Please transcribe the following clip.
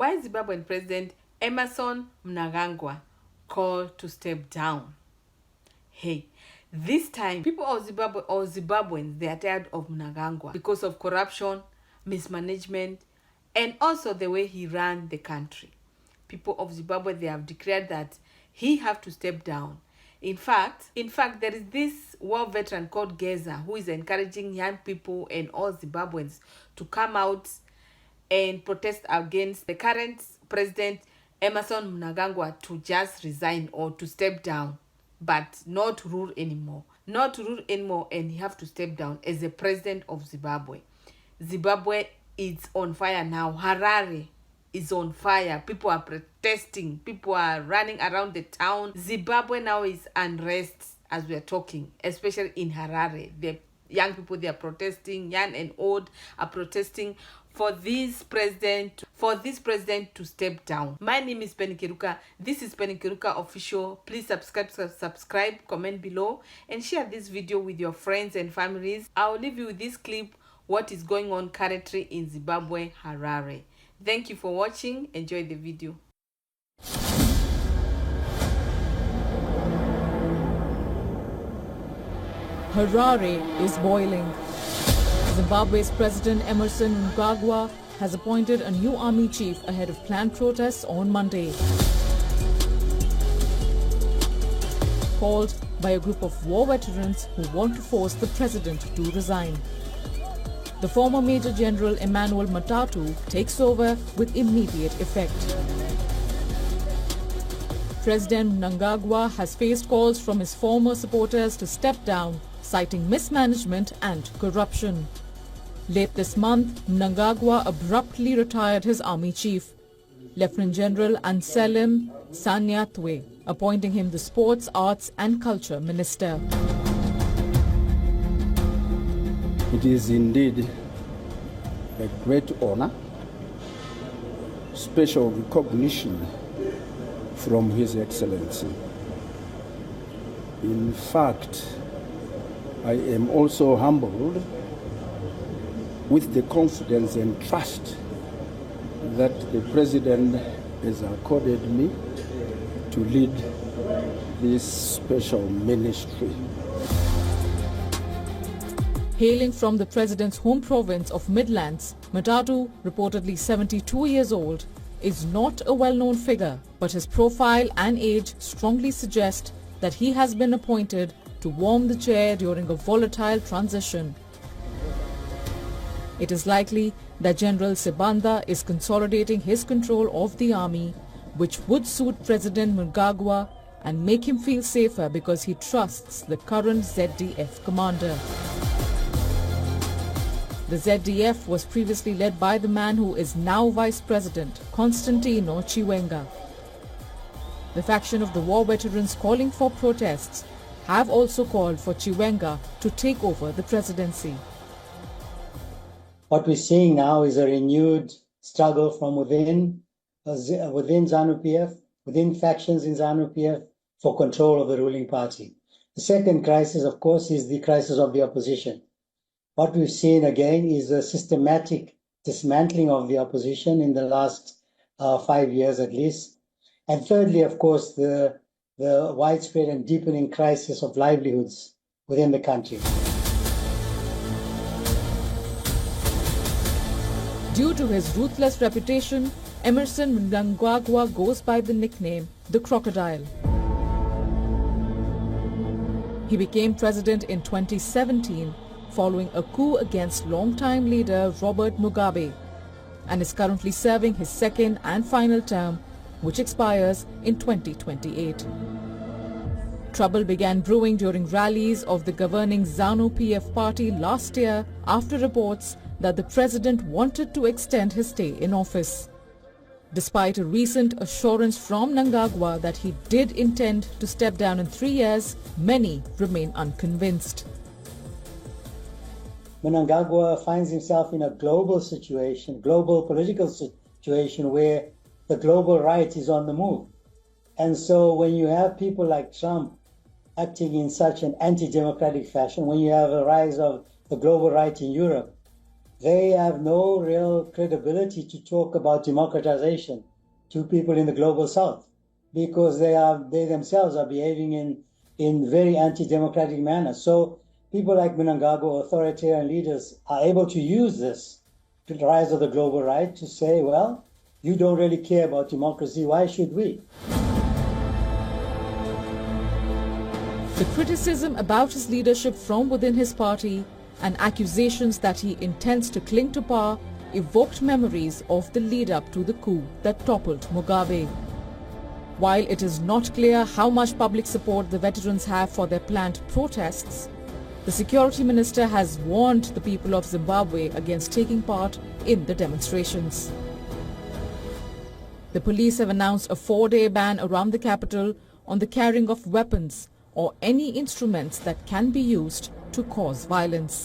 why Zimbabwean President Emmerson Mnagangwa called to step down. Hey, this time, people of Zimbabwe or Zimbabweans, they are tired of Mnagangwa because of corruption, mismanagement, and also the way he ran the country. People of Zimbabwe, they have declared that he have to step down. In fact, there is this war veteran called Geza who is encouraging young people and all Zimbabweans to come out and protest against the current president, Emmerson Mnagangwa, to just resign or to step down, but not rule anymore. Not rule anymore, and he have to step down as the president of Zimbabwe. Zimbabwe is on fire now. Harare is on fire. People are protesting. People are running around the town. Zimbabwe now is unrest as we are talking, especially in Harare. The young people, they are protesting. Young and old are protesting for this president to step down. My name is Penny Kiruka. This is Penny Kiruka Official. Please subscribe, comment below, and share this video with your friends and families. I'll leave you with this clip, what is going on currently in Zimbabwe, Harare. Thank you for watching. Enjoy the video. Harare is boiling. Zimbabwe's President Emmerson Mnagangwa has appointed a new army chief ahead of planned protests on Monday. Called by a group of war veterans who want to force the president to resign. The former Major General Emmanuel Matatu takes over with immediate effect. President Mnagangwa has faced calls from his former supporters to step down, citing mismanagement and corruption. Late this month, Mnagangwa abruptly retired his army chief, Lieutenant General Anselm Sanyatwe, appointing him the Sports, Arts and Culture Minister. It is indeed a great honor, special recognition from His Excellency. In fact, I am also humbled with the confidence and trust that the President has accorded me to lead this special ministry. Hailing from the President's home province of Midlands, Matatu, reportedly 72 years old, is not a well-known figure, but his profile and age strongly suggest that he has been appointed to warm the chair during a volatile transition. It is likely that General Sibanda is consolidating his control of the army, which would suit President Mnagangwa and make him feel safer because he trusts the current ZDF commander. The ZDF was previously led by the man who is now Vice President, Constantino Chiwenga. The faction of the war veterans calling for protests have also called for Chiwenga to take over the presidency. What we're seeing now is a renewed struggle from within ZANU-PF, within factions in ZANU-PF for control of the ruling party. The second crisis, of course, is the crisis of the opposition. What we've seen again is a systematic dismantling of the opposition in the last 5 years at least. And thirdly, of course, the widespread and deepening crisis of livelihoods within the country. Due to his ruthless reputation, Emmerson Mnagangwa goes by the nickname the Crocodile. He became president in 2017 following a coup against longtime leader Robert Mugabe and is currently serving his second and final term, which expires in 2028. Trouble began brewing during rallies of the governing ZANU-PF party last year after reports that the president wanted to extend his stay in office. Despite a recent assurance from Mnagangwa that he did intend to step down in 3 years, many remain unconvinced. Mnagangwa finds himself in a global political situation where the global right is on the move. And so when you have people like Trump acting in such an anti-democratic fashion, when you have a rise of the global right in Europe, they have no real credibility to talk about democratization to people in the global south, because they themselves are behaving in very anti-democratic manner. So people like Mnangagwa, authoritarian leaders, are able to use this, the rise of the global right, to say, well, you don't really care about democracy, why should we? The criticism about his leadership from within his party and accusations that he intends to cling to power evoked memories of the lead-up to the coup that toppled Mugabe. While it is not clear how much public support the veterans have for their planned protests, the security minister has warned the people of Zimbabwe against taking part in the demonstrations. The police have announced a 4-day ban around the capital on the carrying of weapons or any instruments that can be used to cause violence.